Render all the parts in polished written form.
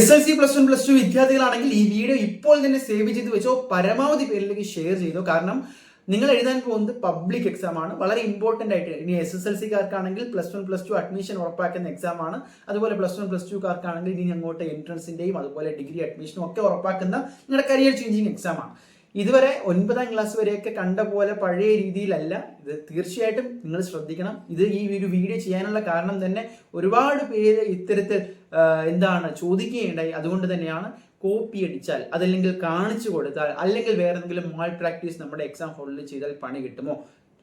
SLC +1 +2 വിദ്യാർത്ഥികളാണെങ്കിൽ ഈ video ഇപ്പോൾ തന്നെ സേവ് ചെയ്ത് വെച്ചോ, പരമാവധി പേരിലേക്ക് ഷെയർ ചെയ്തോ. കാരണം നിങ്ങൾ എഴുതാൻ പോകുന്നത് പബ്ലിക് എക്സാം ആണ്, വളരെ ഇമ്പോർട്ടന്റ് ആയിട്ട്. ഇനി SSLC-കാർക്കാണെങ്കിൽ +1 +2 അഡ്മിഷൻ ഉറപ്പാക്കുന്ന എക്സാം ആണ്. അതുപോലെ +1 +2-കാർക്കാണെങ്കിൽ ഇനി അങ്ങോട്ട് എൻട്രൻസിന്റെയും അതുപോലെ ഡിഗ്രി അഡ്മിഷനും ഒക്കെ ഉറപ്പാക്കുന്ന നിങ്ങളുടെ കരിയർ ചേഞ്ചിങ് എക്സാം ആണ്. ഇതുവരെ 9ാം ക്ലാസ് വരെയൊക്കെ കണ്ട പോലെ പഴയ രീതിയിലല്ല ഇത്. തീർച്ചയായിട്ടും നിങ്ങൾ ശ്രദ്ധിക്കണം. ഈ ഒരു വീഡിയോ ചെയ്യാനുള്ള കാരണം തന്നെ ഒരുപാട് പേര് ഇത്തരത്തിൽ ചോദിക്കുകയുണ്ടായി. അതുകൊണ്ട് തന്നെയാണ് കോപ്പി അടിച്ചാൽ, അതല്ലെങ്കിൽ കാണിച്ചു കൊടുത്താൽ, അല്ലെങ്കിൽ വേറെ എന്തെങ്കിലും മാൾ പ്രാക്ടീസ് നമ്മുടെ എക്സാം ഹോളിൽ ചെയ്താൽ പണി കിട്ടുമോ?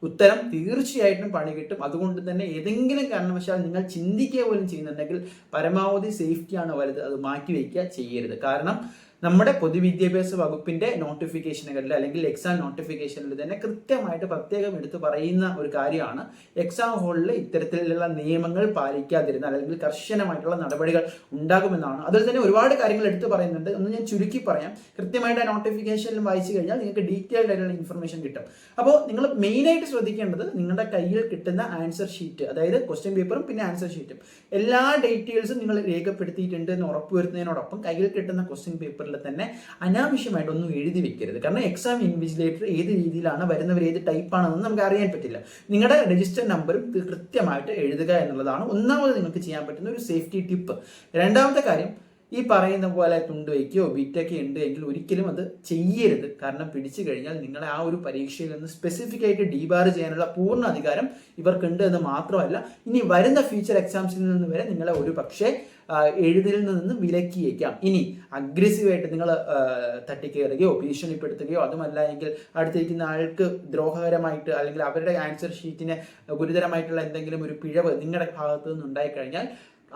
ഉത്തരം തീർച്ചയായിട്ടും പണി കിട്ടും. അതുകൊണ്ട് തന്നെ ഏതെങ്കിലും കാരണവശാൽ നിങ്ങൾ ചിന്തിക്കുക പോലും ചെയ്യുന്നുണ്ടെങ്കിൽ പരമാവധി സേഫ്റ്റിയാണ് വലുത്, അത് മാറ്റി വയ്ക്കുക, ചെയ്യരുത്. കാരണം നമ്മുടെ പൊതുവിദ്യാഭ്യാസ വകുപ്പിന്റെ നോട്ടിഫിക്കേഷനുകളിൽ അല്ലെങ്കിൽ എക്സാം നോട്ടിഫിക്കേഷനിൽ തന്നെ കൃത്യമായിട്ട് പ്രത്യേകം എടുത്ത് പറയുന്ന ഒരു കാര്യമാണ്, എക്സാം ഹോളിൽ ഇത്തരത്തിലുള്ള നിയമങ്ങൾ പാലിക്കാതിരുന്നാൽ അല്ലെങ്കിൽ കർശനമായിട്ടുള്ള നടപടികൾ ഉണ്ടാകുമെന്നാണ്. അതിൽ തന്നെ ഒരുപാട് കാര്യങ്ങൾ എടുത്ത് പറയുന്നുണ്ട്. ഒന്ന് ഞാൻ ചുരുക്കി പറയാം. കൃത്യമായിട്ട് ആ നോട്ടിഫിക്കേഷനിൽ വായിച്ചു കഴിഞ്ഞാൽ നിങ്ങൾക്ക് ഡീറ്റെയിൽഡ് ആയിട്ടുള്ള ഇൻഫർമേഷൻ കിട്ടും. അപ്പോൾ നിങ്ങൾ മെയിനായിട്ട് ശ്രദ്ധിക്കേണ്ടത് നിങ്ങളുടെ കയ്യിൽ കിട്ടുന്ന ആൻസർ ഷീറ്റ്, അതായത് ക്വസ്റ്റ്യൻ പേപ്പറും പിന്നെ ആൻസർ ഷീറ്റും എല്ലാ ഡീറ്റെയിൽസും നിങ്ങൾ രേഖപ്പെടുത്തിയിട്ടുണ്ട് എന്ന് ഉറപ്പുവരുത്തുന്നതിനോടൊപ്പം കയ്യിൽ കിട്ടുന്ന ക്വസ്റ്റ്യൻ പേപ്പർ തന്നെ അനാവശ്യമായിട്ടൊന്നും എഴുതി വെക്കരുത്. കാരണം എക്സാം ഇൻവിജിലേറ്റർ ഏത് രീതിയിലാണ് വരുന്നവർ, ഏത് ടൈപ്പ് ആണെന്ന് നമുക്ക് അറിയാൻ പറ്റില്ല. നിങ്ങളുടെ രജിസ്റ്റർ നമ്പറും കൃത്യമായിട്ട് എഴുതുക എന്നുള്ളതാണ് ഒന്നാമത് നിങ്ങൾക്ക് ചെയ്യാൻ പറ്റുന്ന ഒരു സേഫ്റ്റി ടിപ്പ്. രണ്ടാമത്തെ കാര്യം, ഈ പറയുന്ന പോലെ തുണ്ട് വയ്ക്കുകയോ ബിറ്റൊക്കെ ഉണ്ട് എങ്കിൽ ഒരിക്കലും അത് ചെയ്യരുത്. കാരണം പിടിച്ചു കഴിഞ്ഞാൽ നിങ്ങളെ ആ ഒരു പരീക്ഷയിൽ നിന്ന് സ്പെസിഫിക് ആയിട്ട് ഡീബാർ ചെയ്യാനുള്ള പൂർണ്ണ അധികാരം ഇവർക്കുണ്ട് എന്ന് മാത്രമല്ല, ഇനി വരുന്ന ഫ്യൂച്ചർ എക്സാംസിൽ നിന്ന് വരെ നിങ്ങളെ ഒരു പക്ഷേ എഴുതിൽ നിന്ന് വിലക്കിയേക്കാം. ഇനി അഗ്രസീവായിട്ട് നിങ്ങൾ തട്ടിക്കയറുകയോ ഭീഷണിപ്പെടുത്തുകയോ, അതുമല്ല എങ്കിൽ അടുത്തിരിക്കുന്ന ആൾക്ക് ദ്രോഹകരമായിട്ട് അല്ലെങ്കിൽ അവരുടെ ആൻസർ ഷീറ്റിന് ഗുരുതരമായിട്ടുള്ള എന്തെങ്കിലും ഒരു പിഴവ് നിങ്ങളുടെ ഭാഗത്തു നിന്ന് ഉണ്ടായിക്കഴിഞ്ഞാൽ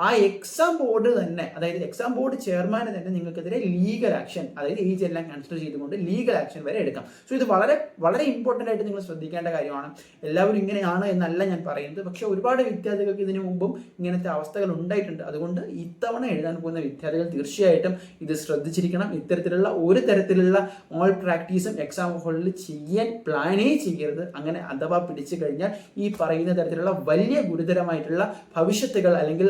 ആ എക്സാം ബോർഡ് തന്നെ, അതായത് എക്സാം ബോർഡ് ചെയർമാന് തന്നെ നിങ്ങൾക്കെതിരെ ലീഗൽ ആക്ഷൻ, അതായത് ഏജ് എല്ലാം കൺസിഡർ ചെയ്തുകൊണ്ട് ലീഗൽ ആക്ഷൻ വരെ എടുക്കാം. സോ ഇത് വളരെ വളരെ ഇമ്പോർട്ടൻ്റ് ആയിട്ട് നിങ്ങൾ ശ്രദ്ധിക്കേണ്ട കാര്യമാണ്. എല്ലാവരും ഇങ്ങനെയാണ് എന്നല്ല ഞാൻ പറയുന്നത്, പക്ഷേ ഒരുപാട് വിദ്യാർത്ഥികൾക്ക് ഇതിനു മുമ്പും ഇങ്ങനത്തെ അവസ്ഥകൾ ഉണ്ടായിട്ടുണ്ട്. അതുകൊണ്ട് ഇത്തവണ എഴുതാൻ പോകുന്ന വിദ്യാർത്ഥികൾ തീർച്ചയായിട്ടും ഇത് ശ്രദ്ധിച്ചിരിക്കണം. ഇത്തരത്തിലുള്ള ഒരു തരത്തിലുള്ള ഓൾ പ്രാക്ടീസും എക്സാം ഹോളിൽ ചെയ്യാൻ പ്ലാനേ ചെയ്യരുത്. അങ്ങനെ അഥവാ പിടിച്ചു കഴിഞ്ഞാൽ ഈ പറയുന്ന തരത്തിലുള്ള വലിയ ഗുരുതരമായിട്ടുള്ള ഭവിഷ്യത്തുകൾ അല്ലെങ്കിൽ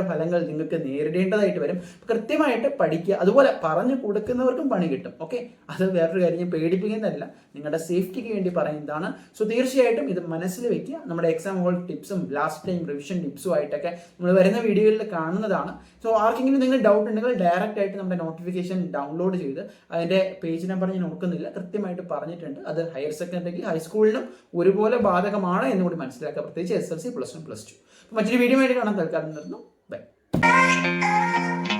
ഫലങ്ങൾ നിങ്ങൾക്ക് നേരിടേണ്ടതായിട്ട് വരും. കൃത്യമായിട്ട് പഠിക്കുക. അതുപോലെ പറഞ്ഞു കൊടുക്കുന്നവർക്കും പണി കിട്ടും. ഓക്കെ, അത് വേറൊരു കാര്യം. ഞാൻ പേടിപ്പിക്കുന്നതല്ല, നിങ്ങളുടെ സേഫ്റ്റിക്ക് വേണ്ടി പറയുന്നതാണ്. സോ തീർച്ചയായിട്ടും ഇത് മനസ്സിൽ വെക്കുക. നമ്മുടെ എക്സാം ഹോൾ ടിപ്സും ലാസ്റ്റ് ടൈം റിവിഷൻ ടിപ്സും ആയിട്ടൊക്കെ നമ്മൾ വരുന്ന വീഡിയോയിൽ കാണുന്നതാണ്. സോ ആർക്കെങ്കിലും നിങ്ങൾ ഡൗട്ട് ഉണ്ടെങ്കിൽ ഡയറക്റ്റ് ആയിട്ട് നമ്മുടെ നോട്ടിഫിക്കേഷൻ ഡൗൺലോഡ് ചെയ്ത് അതിന്റെ പേജ് നമ്പർ ഞാൻ ഓർക്കുന്നില്ല, കൃത്യമായിട്ട് പറഞ്ഞിട്ടുണ്ട്. അത് ഹയർ സെക്കൻഡറിക്ക് ഹൈസ്കൂളിനും ഒരുപോലെ ബാധകമാണ് എന്നുകൂടി മനസ്സിലാക്കുക, പ്രത്യേകിച്ച് SLC +1 +2. മറ്റൊരു വീഡിയോ ആയിട്ട് കാണാൻ തൽക്കാലം നിർത്തുന്നു. Bye.